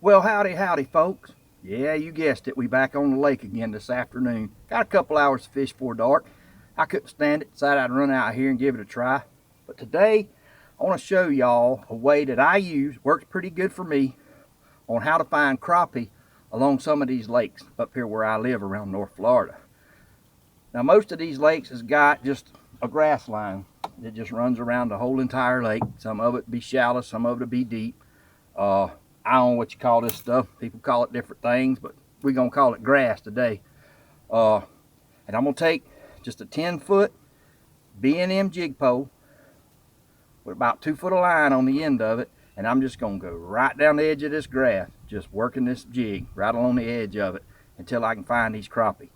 Well, howdy folks. Yeah, you guessed it, we back on the lake again this afternoon. Got a couple hours to fish before dark. I couldn't stand it, decided I'd run out here and give it a try. But today, I want to show y'all a way that I use, works pretty good for me, on how to find crappie along some of these lakes up here where I live around North Florida. Now, most of these lakes has got just a grass line that just runs around the whole entire lake. Some of it be shallow, some of it be deep. I don't know what you call this stuff. People call it different things, but we're gonna call it grass today. And I'm gonna take just a 10-foot B&M jig pole with about 2 foot of line on the end of it, and I'm just gonna go right down the edge of this grass, just working this jig right along the edge of it until I can find these crappie.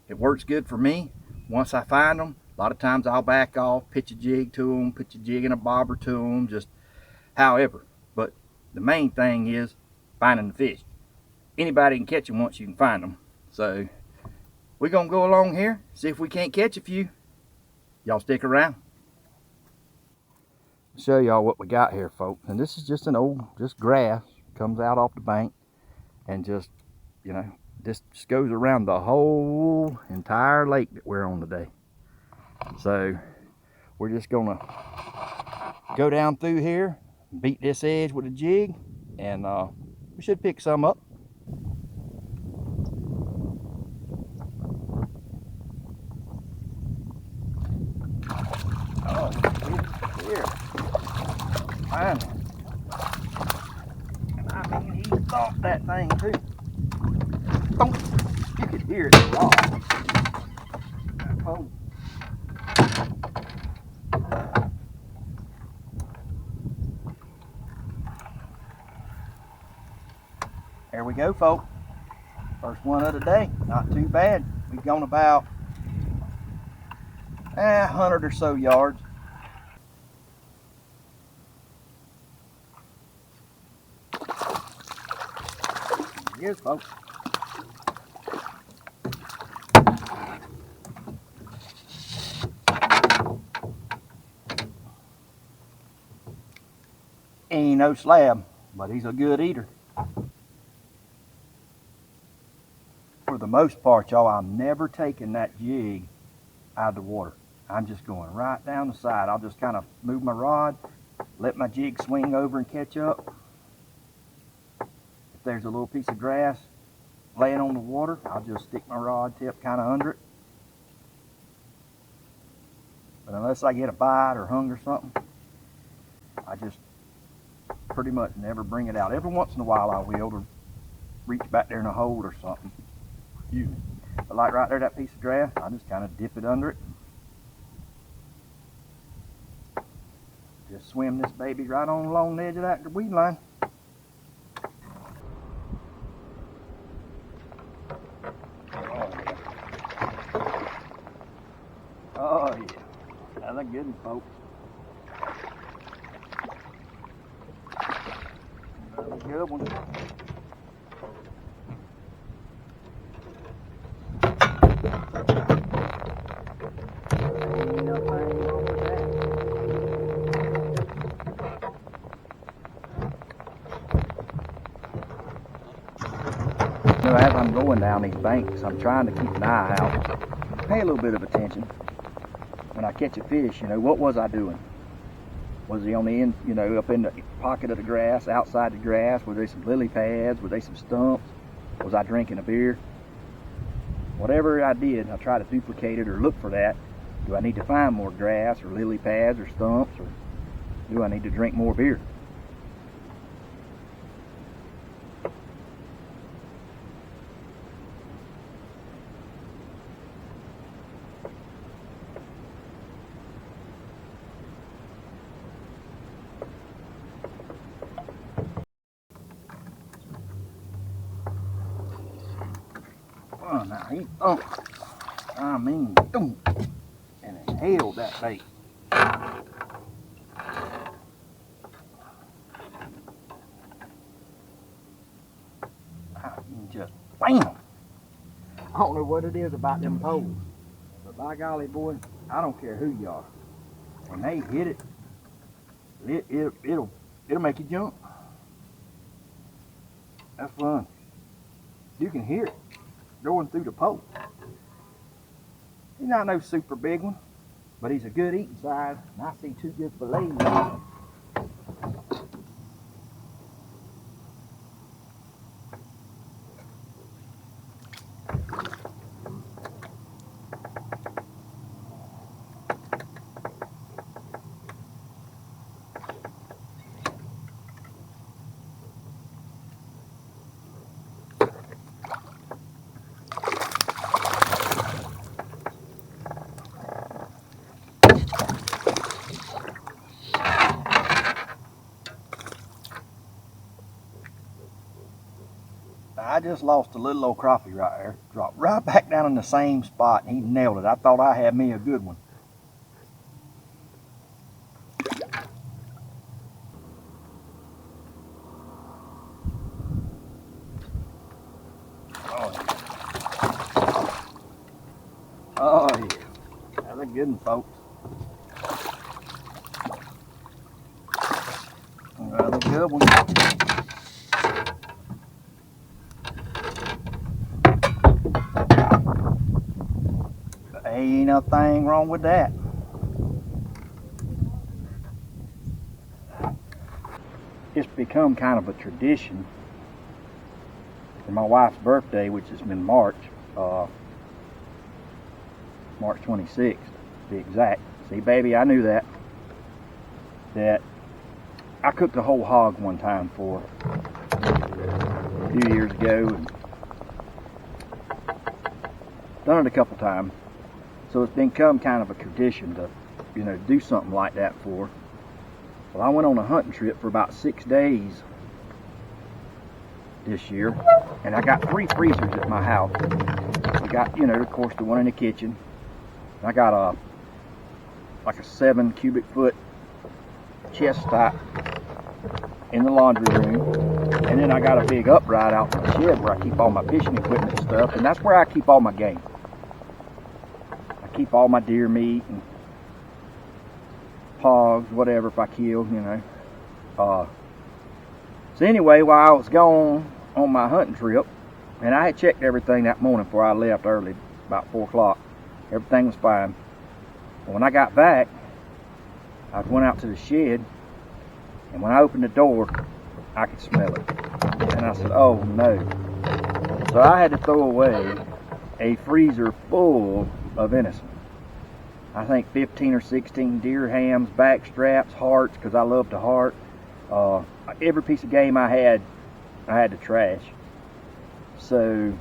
It works good for me. Once I find them, a lot of times I'll back off, pitch a jig to them, pitch a jig and a bobber to them, just however. But the main thing is finding the fish. Anybody can catch them once you can find them. So we're gonna go along here, see if we can't catch a few. Y'all stick around. I'll show y'all what we got here, folks. And this is just an old, just grass, comes out off the bank, and just, you know, this just goes around the whole entire lake that we're on today. So we're just gonna go down through here, beat this edge with a jig, and we should pick some up. Oh, here. Finally. And I mean, he thought that thing too. Thump. You could hear it fall. Oh. There we go, folks. First one of the day. Not too bad. We've gone about 100 or so yards. Here he is, folks. Ain't no slab, but he's a good eater. For the most part, y'all, I'm never taking that jig out of the water. I'm just going right down the side. I'll just kind of move my rod, let my jig swing over and catch up. If there's a little piece of grass laying on the water, I'll just stick my rod tip kind of under it. But unless I get a bite or hunger or something, I just pretty much never bring it out. Every once in a while I will, to reach back there in a hole or something. Excuse me. But like right there, that piece of grass, I just kind of dip it under it. Just swim this baby right on along the edge of that weed line. Oh yeah, that's a good one, folks. That's a good one. Ain't nothing wrong with that. You know, as I'm going down these banks, I'm trying to keep an eye out, pay a little bit of attention. When I catch a fish, you know, what was I doing? Was he on the end, you know, up in the pocket of the grass, outside the grass? Were there some lily pads? Were there some stumps? Was I drinking a beer? Whatever I did, I try to duplicate it or look for that. Do I need to find more grass or lily pads or stumps, or do I need to drink more beer? Oh, now he thumped. I mean, boom, and inhaled that bait. Just bam. I don't know what it is about them poles, but by golly, boy, I don't care who you are. When they hit it, it'll make you jump. That's fun. You can hear it going through the pole. He's not no super big one, but he's a good eating size. And I see two good fillets on him. I just lost a little old crappie right there. Dropped right back down in the same spot, and he nailed it. I thought I had me a good one. Oh yeah, that's a good one, folks. Another good one. Ain't nothing wrong with that. It's become kind of a tradition for my wife's birthday, which has been March 26th, to be exact. See, baby, I knew that I cooked a whole hog one time for a few years ago, and done it a couple times. So it's become kind of a tradition to, you know, do something like that for. Well, I went on a hunting trip for about 6 days this year, and I got 3 freezers at my house. I got, you know, of course, the one in the kitchen. I got like a 7 cubic foot chest top in the laundry room, and then I got a big upright out in the shed where I keep all my fishing equipment and stuff, and that's where I keep all my game. Keep all my deer meat and hogs, whatever, if I kill, you know. So anyway, while I was gone on my hunting trip, and I had checked everything that morning before I left early, about 4 o'clock. Everything was fine. But when I got back, I went out to the shed, and when I opened the door, I could smell it. And I said, oh no. So I had to throw away a freezer full of venison. I think 15 or 16 deer hams, back straps, hearts, because I love the heart. Every piece of game I had to trash. So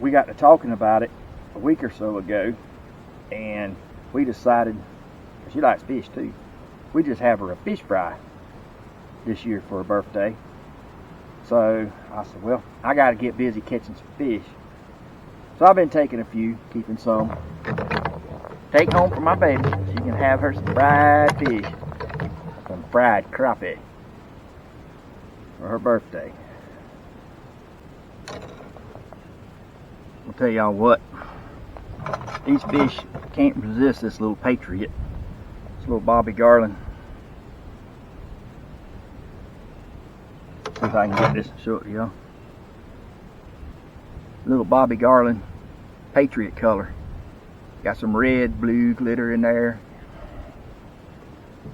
we got to talking about it a week or so ago, and we decided, she likes fish too, we just have her a fish fry this year for her birthday. So I said, well, I got to get busy catching some fish. So I've been taking a few, keeping some. Take home for my baby. She can have her some fried fish, some fried crappie for her birthday. I'll tell y'all what, these fish can't resist this little Patriot, this little Bobby Garland. See if I can get this and show it to y'all. Little Bobby Garland Patriot color. Got some red, blue glitter in there.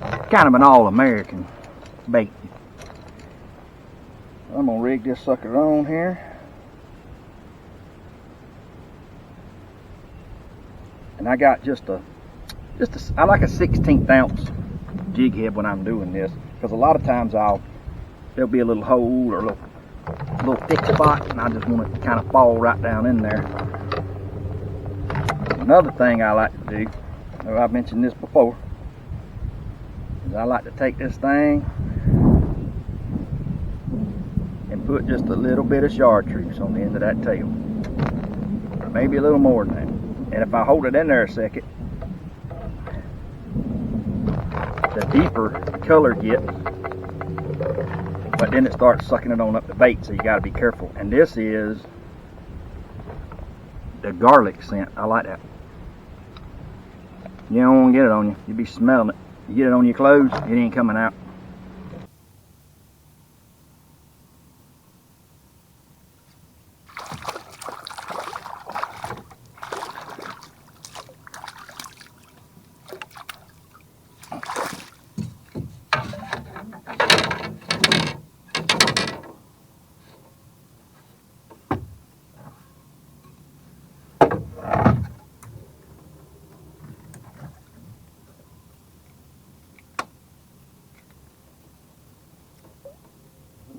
Kind of an all-American bait. I'm gonna rig this sucker on here. And I got I like a 1/16 ounce jig head when I'm doing this, because a lot of times there'll be a little hole or a little thick spot, and I just want it to kind of fall right down in there. Another thing I like to do, I've mentioned this before, is I like to take this thing and put just a little bit of chartreuse on the end of that tail, maybe a little more than that. And if I hold it in there a second, the deeper the color gets, but then it starts sucking it on up the bait, so you got to be careful. And this is the garlic scent. I like that. You don't want to get it on you. You'll be smelling it. You get it on your clothes, it ain't coming out.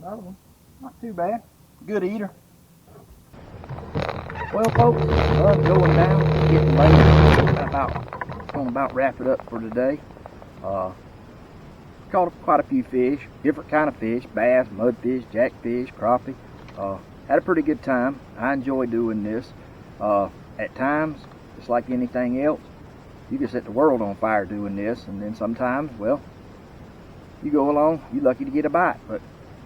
Another one. Not too bad. Good eater. Well, folks, sun's going down. It's getting late. Gonna about wrap it up for today. Caught quite a few fish, different kind of fish, bass, mudfish, jackfish, crappie. Had a pretty good time. I enjoy doing this. At times, just like anything else, you can set the world on fire doing this, and then sometimes, well, you go along, you're lucky to get a bite. But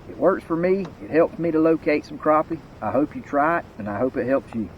it works for me. It helps me to locate some crappie. I hope you try it, and I hope it helps you.